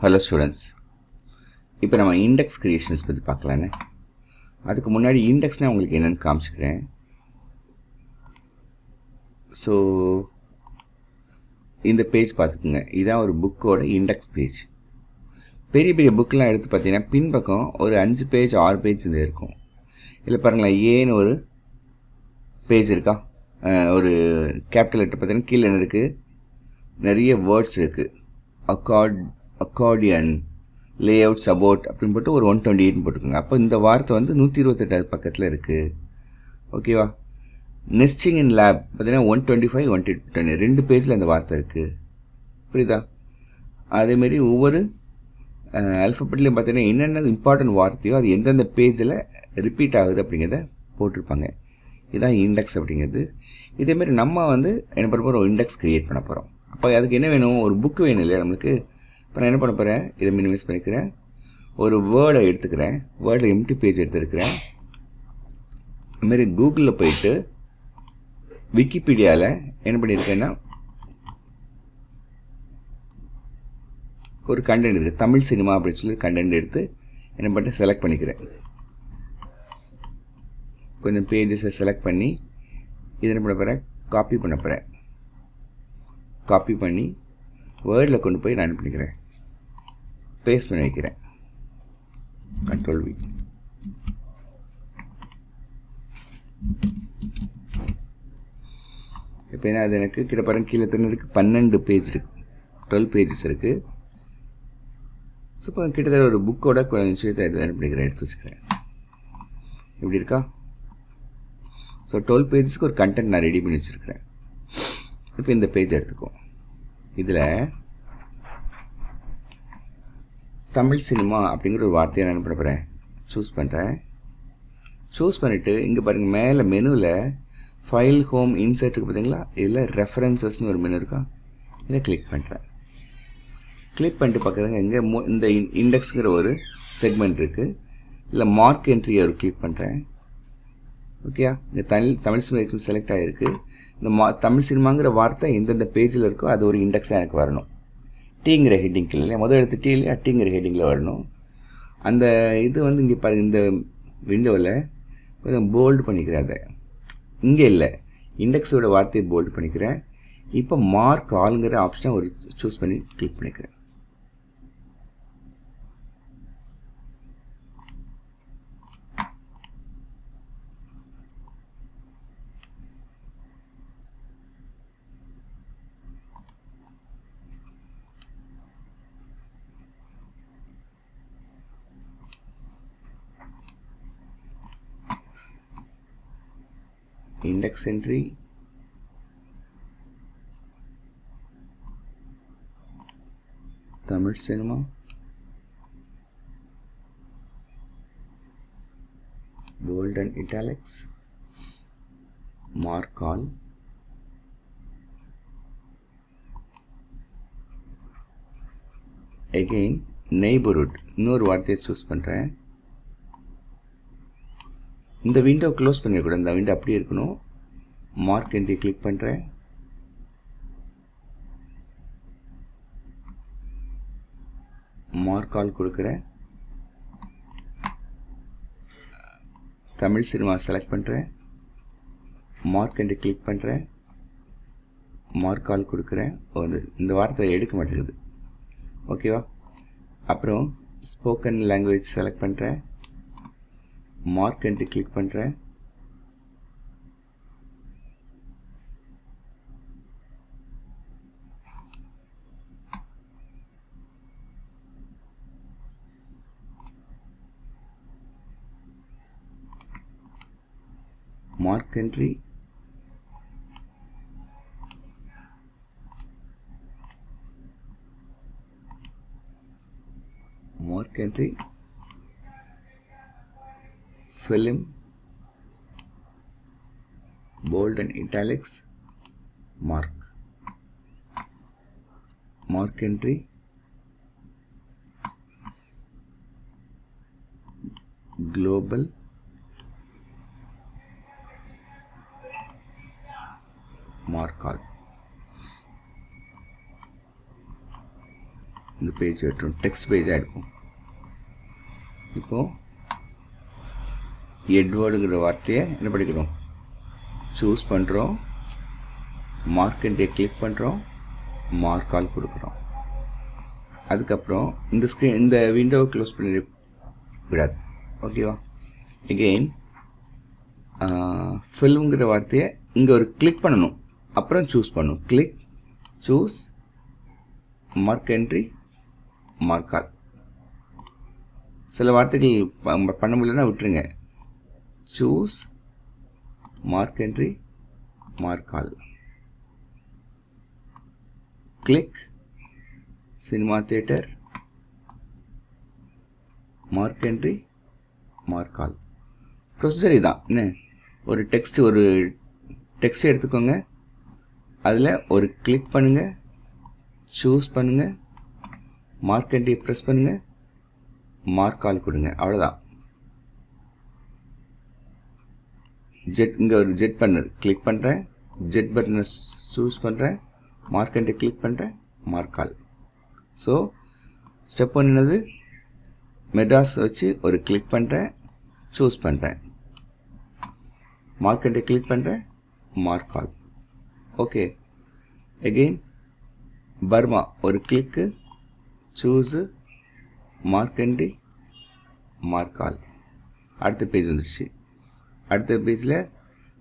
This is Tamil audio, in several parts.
Hello students. இப்போ நம்ம இண்டெக்ஸ் கிரியேஷன்ஸ் பற்றி பார்க்கலான்னு. அதுக்கு முன்னாடி இண்டெக்ஸ்னால் உங்களுக்கு என்னென்னு காமிச்சிக்கிறேன். ஸோ இந்த பேஜ் பார்த்துக்குங்க. இதுதான் ஒரு புக்கோட இண்டெக்ஸ் பேஜ். பெரிய பெரிய புக்கெலாம் எடுத்து பார்த்தீங்கன்னா பின்பக்கம் ஒரு 5 பேஜ் 6 பேஜ் இது இருக்கும். இல்லை பாருங்களேன், ஏன்னு ஒரு பேஜ் இருக்கா, ஒரு கேபிட்டல் லெட்டர் பார்த்தீங்கன்னா கீழே என்ன இருக்குது, நிறைய வேர்ட்ஸ் இருக்குது. அக்கார்டியன் லேஅவுட் சப்போர்ட் அப்படின்னு போட்டு ஒரு 128 போட்டுக்கோங்க. அப்போ இந்த வார்த்தை வந்து 128 பக்கத்தில் இருக்குது. ஓகேவா? நெஸ்டிங் இன் லேப் பார்த்தீங்கன்னா 125 120 2 பேஜில் இந்த வார்த்தை இருக்குது. புரியுதா? அதேமாரி ஒவ்வொரு ஆல்ஃபபெட்லேயும் பார்த்தீங்கன்னா என்னென்ன இம்பார்ட்டன்ட் வார்த்தையோ அது எந்தெந்த பேஜில் ரிப்பீட் ஆகுது அப்படிங்கிறத போட்டிருப்பாங்க. இதுதான் இண்டெக்ஸ் அப்படிங்கிறது. இதேமாரி நம்ம வந்து என்ன பண்ண போகிறோம், ஒரு இண்டெக்ஸ் க்ரியேட் பண்ண போகிறோம். அப்போ அதுக்கு என்ன வேணும், ஒரு புக்கு வேணும் இல்லையா நம்மளுக்கு. இப்போ நான் என்ன பண்ண போகிறேன், இதை மினிமைஸ் பண்ணிக்கிறேன். ஒரு வேர்டை எடுத்துக்கிறேன், வேர்டில் எம்டி பேஜ் எடுத்துருக்கிறேன். இதுமாரி கூகுளில் போயிட்டு விக்கிபீடியாவில் என்ன பண்ணியிருக்கேன்னா ஒரு கண்டென்ட் இருக்குது, தமிழ் சினிமா அப்படின்னு சொல்லி கண்டென்ட் எடுத்து என்ன பண்ணிட்டு செலக்ட் பண்ணிக்கிறேன். கொஞ்சம் பேஜஸை செலக்ட் பண்ணி இதை என்ன பண்ண போகிறேன், காப்பி பண்ண போகிறேன். காப்பி பண்ணி வேர்டில் கொண்டு போய் நான் என்ன பண்ணிக்கிறேன், பேஸ்ட் பண்ணி வைக்கிறேன். Ctrl V. இப்போ என்ன, அது எனக்கு கிட்ட பாருங்க கீழே தண்ணி இருக்குது, 12 பேஜ் இருக்குது, 12 பேஜஸ் இருக்குது. ஸோ இப்போ கிட்டத்தட்ட ஒரு புக்கோட கொஞ்சம் விஷயத்தை என்ன பண்ணிக்கிறேன், எடுத்து வச்சுக்கிறேன். இப்படி இருக்கா? ஸோ 12 பேஜஸ்க்கு ஒரு கண்டென்ட் நான் ரெடி பண்ணி வச்சுருக்கிறேன். இப்போ இந்த பேஜ் எடுத்துக்கோ. இதில் தமிழ் சினிமா அப்படிங்கிற ஒரு வார்த்தையை நான் என்ன பண்ண போகிறேன், சூஸ் பண்ணுறேன். சூஸ் பண்ணிவிட்டு இங்கே பாருங்கள் மேலே மெனுவில் ஃபைல் ஹோம் இன்சர்ட் இருக்குது பார்த்தீங்களா, இதில் ரெஃபரன்சஸ்னு ஒரு மெனு இருக்கா, இதை கிளிக் பண்ணுறேன். கிளிக் பண்ணிட்டு பார்க்குறதுங்க இங்கே இந்த இண்டெக்ஸுங்கிற ஒரு செக்மெண்ட் இருக்குது. இல்லை மார்க் என்ட்ரியை ஒரு கிளிக் பண்ணுறேன். ஓகேயா? இந்த தமிழ் சினிமா செலக்ட் ஆகிருக்கு. இந்த தமிழ் சினிமாங்கிற வார்த்தை எந்தெந்த பேஜில் இருக்கோ அது ஒரு இண்டெக்ஸாக எனக்கு வரணும். டீங்கிற ஹெட்டிங் இல்லையா, முதல் எடுத்து டீ இல்லையா, டீங்கிற ஹெட்டிங்கில் வரணும். அந்த இது வந்து இங்கே பாருங்கள், இந்த விண்டோவில் கொஞ்சம் போல்டு பண்ணிக்கிறேன். அதை இங்கே இல்லை, இண்டெக்ஸோட வார்த்தையை போல்டு பண்ணிக்கிறேன். இப்போ மார்க் ஆளுங்கிற ஆப்ஷனை ஒரு சூஸ் பண்ணி கிளிக் பண்ணிக்கிறேன். index entry, Tamil cinema, bold and italics, mark all, again neighborhood இன்னொரு வார்த்தையை சூஸ் பண்ணுறேன். இந்த விண்டோ க்ளோஸ் பண்ணிடக்கூடாது, இந்த விண்டோ அப்படியே இருக்கணும். மார்க் என்ட்ரி கிளிக் பண்ணுறேன். மார்க் ஆல் கொடுக்குறேன். தமிழ் சினிமா செலக்ட் பண்ணுறேன். மார்க் என்ட்ரி கிளிக் பண்ணுறேன். மார்க் ஆல் கொடுக்குறேன். இந்த வார்த்தை எடுக்க மாட்டேங்குது. ஓகேவா? அப்புறம் ஸ்போக்கன் லாங்குவேஜ் செலக்ட் பண்ணுறேன். மார்க் என்ட்ரி கிளிக் பண்ணுறேன். Mark entry, mark entry, film, bold and italics, mark, mark entry, global, mark all. இந்த பேஜ் விட்டுரும், டெக்ஸ்ட் பேஜாக இருக்கும். இப்போது எட்வர்டுங்கிற வார்த்தையை என்ன படிக்கிறோம், சூஸ் பண்ணுறோம், மார்க் என்ட்ரியை கிளிக் பண்ணுறோம், மார்க் ஆல் கொடுக்குறோம். அதுக்கப்புறம் இந்த ஸ்க்ரீன் இந்த விண்டோவை க்ளோஸ் பண்ணி விடாது. ஓகேவா? எகெயின் ஃபில்ம்ங்கிற வார்த்தையை இங்கே ஒரு கிளிக் பண்ணணும், அப்புறம் சூஸ் பண்ணணும். Click, choose, mark entry, mark all. சில வார்த்தைகள் பண்ண முடியலன்னா விட்டுருங்க. Choose, mark entry, mark all. Click, cinema theatre, mark entry, mark all. Procedure இதுதான். என்ன, ஒரு டெக்ஸ்ட் எடுத்துக்கோங்க, அதில் ஒரு கிளிக் பண்ணுங்கள், சூஸ் பண்ணுங்கள், மார்க் என்ட்ரி ப்ரெஸ் பண்ணுங்கள், மார்க் ஆல் கொடுங்க. அவ்வளோதான். இங்கே ஒரு ஜெட் பட்டன் கிளிக் பண்ணுறேன், ஜெட் பட்டனை சூஸ் பண்ணுறேன், மார்க் என்ட்ரி கிளிக் பண்ணுறேன், mark all. So step one என்னது, மெட்ராஸ் வச்சு ஒரு கிளிக் பண்ணுறேன், சூஸ் பண்ணுறேன், மார்க் என்ட்ரி கிளிக் பண்ணுறேன், mark all. Okay. Again Burma ஒரு கிளிக்கு, choose, mark entry, mark all. அடுத்த பேஜ் வந்துடுச்சு. அடுத்த பேஜில்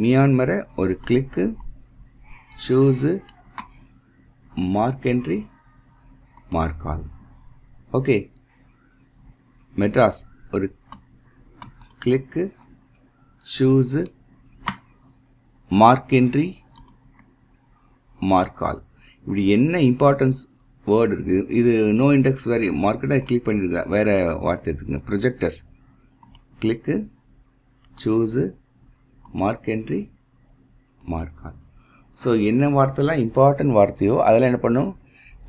மியான்மரை ஒரு கிளிக்கு, choose, mark entry, mark all. Okay. Madras ஒரு கிளிக்கு, choose, mark entry, mark all. இப்படி என்ன இம்பார்ட்டன்ஸ் வேர்டு இருக்குது. இது நோ இண்டெக்ஸ் வேறு மார்க்கெட்டாக கிளிக் பண்ணியிருக்கேன், வேறு வார்த்தை எடுத்துக்கங்க. ப்ரொஜெக்டர்ஸ் கிளிக்கு, choose, mark entry, mark all. So என்ன வார்த்தைலாம் இம்பார்ட்டன்ட் வார்த்தையோ அதெல்லாம் என்ன பண்ணணும்,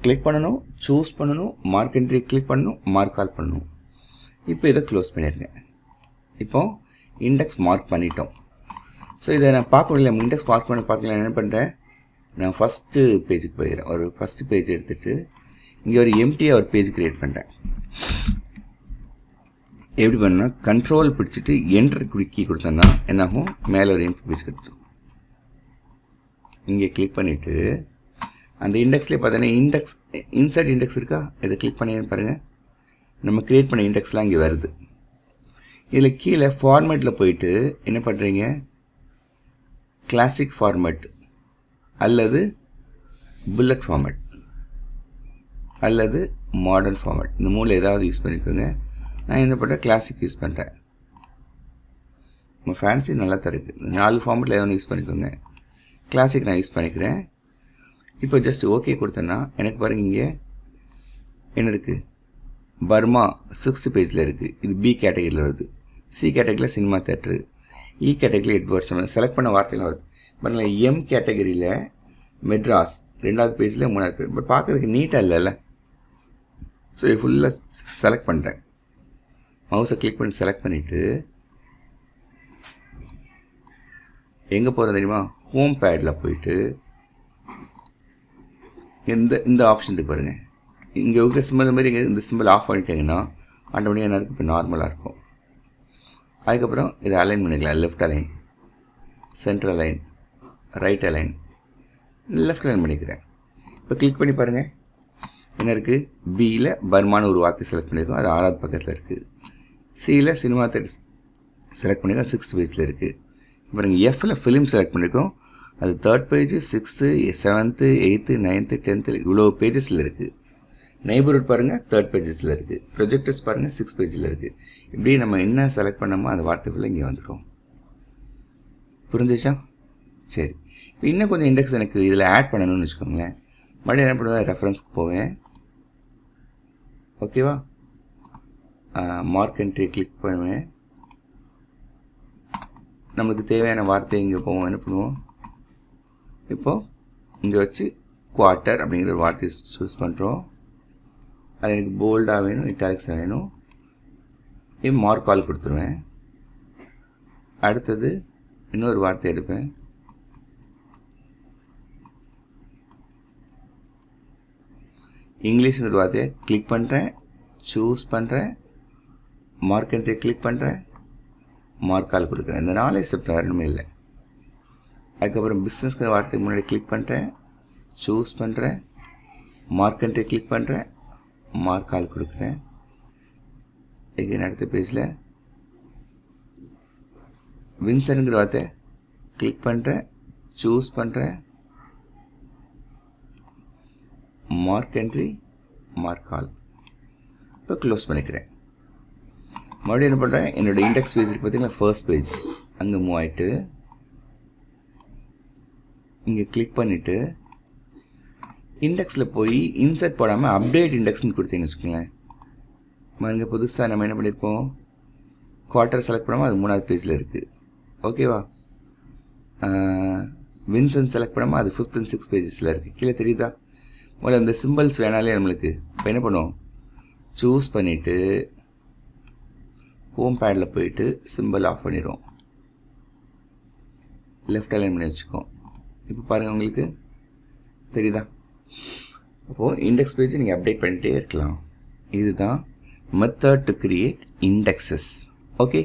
கிளிக் பண்ணணும், சூஸ் பண்ணணும், மார்க் என்ட்ரி கிளிக் பண்ணணும், மார்க் ஆல் பண்ணணும். இப்போ இதை க்ளோஸ் பண்ணிடுங்க. இப்போ இண்டெக்ஸ் மார்க் பண்ணிட்டோம். ஸோ இதை நான் பார்க்க முடியல, இண்டெக்ஸ் மார்க் பார்க்கலாம். என்ன பண்ணுறேன், நான் ஃபஸ்ட்டு பேஜுக்கு போயிடுறேன். ஒரு ஃபஸ்ட்டு பேஜ் எடுத்துகிட்டு இங்கே ஒரு எம்டியாக ஒரு பேஜ் க்ரியேட் பண்ணுறேன். எப்படி பண்ணா, கண்ட்ரோல் பிடிச்சிட்டு என்டர் கீ கொடுத்தோன்னா என்னாகும், மேலே ஒரு எம்டி பேஜ் கொடுத்துரும். இங்கே கிளிக் பண்ணிவிட்டு அந்த இண்டெக்ஸ்லேயே பார்த்தீங்கன்னா இன்சர்ட் இண்டெக்ஸ் இருக்கா, இதை கிளிக் பண்ணி பாருங்கள், நம்ம க்ரியேட் பண்ண இண்டெக்ஸ்லாம் இங்கே வருது. இதில் கீழே ஃபார்மேட்டில் போயிட்டு என்ன பண்ணுறீங்க, கிளாசிக் ஃபார்மேட் அல்லது புல்லட் ஃபார்மேட் அல்லது மாடர்ன் ஃபார்மேட், இந்த மூணில் ஏதாவது யூஸ் பண்ணிக்கோங்க. நான் என்ன பண்ணுறேன், கிளாசிக் யூஸ் பண்ணுறேன். நம்ம ஃபேன்சி நல்லா தான் இருக்குது. 4 ஃபார்மேட்டில் ஏதாவது யூஸ் பண்ணிக்கோங்க. கிளாசிக் நான் யூஸ் பண்ணிக்கிறேன். இப்போ ஜஸ்ட் ஓகே கொடுத்தேன்னா எனக்கு பாருங்கள், இங்கே என்ன இருக்குது, பர்மா 6th பேஜில் இருக்குது. இது பி கேட்டகரியில் வருது. சி கேட்டகரியில் சினிமா தேட்டரு, இ கேட்டகரியில் எட்வர்ட்ஸ். செலக்ட் பண்ண வார்த்தைகள் வருது பாருங்கள். எம் கேட்டகரியில் மெட்ராஸ் 2வது பேஜில் 3வது பேஜ். பட் பார்க்குறதுக்கு நீட்டாக இல்லைல்ல. ஸோ இது ஃபுல்லாக செலக்ட் பண்ணுறேன். மவுஸை கிளிக் பண்ணி செலக்ட் பண்ணிவிட்டு எங்கே போகிறது தெரியுமா, ஹோம் பேடில் போயிட்டு இந்த ஆப்ஷன் இருக்கு பாருங்கள். இங்கே இருக்கிற சிம்பிள் மாதிரி இங்கே இந்த சிம்பிள் ஆஃப் பண்ணிட்டீங்கன்னா ஆட்டோமேட்டிக்காக என்ன இருக்குது, இப்போ நார்மலாக இருக்கும். அதுக்கப்புறம் இதை அலைன் பண்ணிக்கலாம். Left align, central align, right align, left align பண்ணிக்கிறேன். இப்போ கிளிக் பண்ணி பாருங்கள், என்ன இருக்குது, பியில் பர்மான்னு ஒரு வார்த்தை செலக்ட் பண்ணியிருக்கோம், அது 6வது பக்கத்தில் இருக்குது. சியில் சினிமா தேட்டர் செலக்ட் பண்ணியிருக்கோம், 6th பேஜில் இருக்குது. பாருங்கள், எஃப்பில் ஃபிலிம் செலக்ட் பண்ணியிருக்கோம், அது 3rd page, 6th, 7th, 8th, 9th, 10th இவ்வளோ பேஜஸில் இருக்குது. நெய்பர்ஹுட் பாருங்கள் 3rd பேஜஸில் இருக்குது. ப்ரொஜெக்டர்ஸ் பாருங்கள் 6th பேஜில் இருக்குது. இப்படி நம்ம என்ன செலக்ட் பண்ணோமோ அந்த வார்த்தைக்குள்ளே இங்கே வந்துடும். புரிஞ்சிச்சா? சரி. இப்போ இன்னும் கொஞ்சம் இண்டெக்ஸ் எனக்கு இதில் ஆட் பண்ணணும்னு வச்சுக்கோங்களேன். மறுபடியும் என்ன பண்ணுவேன், ரெஃபரன்ஸ்க்கு போவேன். ஓகேவா, மார்க் என்ட்ரி கிளிக் பண்ணுவேன். நம்மளுக்கு தேவையான வார்த்தை இங்கே போவோம். என்ன பண்ணுவோம், இப்போது இங்கே வச்சு குவார்ட்டர் அப்படிங்கிற ஒரு வார்த்தையை சூஸ் பண்ணுறோம். அது எனக்கு போல்டாக வேணும், இட்டாலிக்ஸாக வேணும். மார்க் ஆல் கொடுத்துருவேன். அடுத்தது இன்னொரு வார்த்தை எடுப்பேன். இங்கிலீஷ்ங்கிற வார்த்தையை கிளிக் பண்ணுறேன், சூஸ் பண்ணுறேன், மார்க் என்ட்ரி கிளிக் பண்ணுறேன், மார்க் கால் கொடுக்குறேன். இந்த 4 ஸ்டெப் வேறுமே இல்லை. அதுக்கப்புறம் பிஸ்னஸ்ங்கிற வார்த்தைக்கு முன்னாடி கிளிக் பண்ணுறேன், சூஸ் பண்ணுறேன், மார்க் என்ட்ரி கிளிக் பண்ணுறேன், மார்க் கால் கொடுக்குறேன். எகைன் அடுத்த பேஜில் வின்சன்ங்கிற வார்த்தை கிளிக் பண்ணுறேன், சூஸ் பண்ணுறேன், மார்க் என்ட்ரி, மார்க் கால். இப்போ க்ளோஸ் பண்ணிக்கிறேன். மறுபடியும் என்ன பண்ணுறேன், என்னோடய இண்டெக்ஸ் பேஜ் இருக்குது பார்த்தீங்களா, ஃபர்ஸ்ட் பேஜ், அங்கே மூவ் ஆகிட்டு இங்கே கிளிக் பண்ணிவிட்டு இண்டெக்ஸில் போய் இன்சர்ட் போடாமல் அப்டேட் இண்டெக்ஸ்னு கொடுத்தீங்கன்னு வச்சுக்கோங்களேன். இங்கே புதுசாக நம்ம என்ன பண்ணியிருப்போம், குவார்ட்டர் செலக்ட் பண்ணாமல் அது 3வது பேஜில் இருக்குது. ஓகேவா? வின்சன் செலக்ட் பண்ணாமல் அது 5th and 6th பேஜஸில் இருக்குது. கீழே தெரியுதா? முதல்ல இந்த சிம்பிள்ஸ் வேணாலே நம்மளுக்கு. இப்போ என்ன பண்ணுவோம், சூஸ் பண்ணிவிட்டு ஹோம் பேடில் போயிட்டு சிம்பிள் ஆஃப் பண்ணிடுவோம், லெஃப்ட் அலைன் பண்ணி வச்சுக்கோம். இப்போ பாருங்கள் உங்களுக்கு தெரியுதா? அப்போது இண்டெக்ஸ் பேஜ் நீங்கள் அப்டேட் பண்ணிகிட்டே இருக்கலாம். இதுதான் method to create indexes. Okay.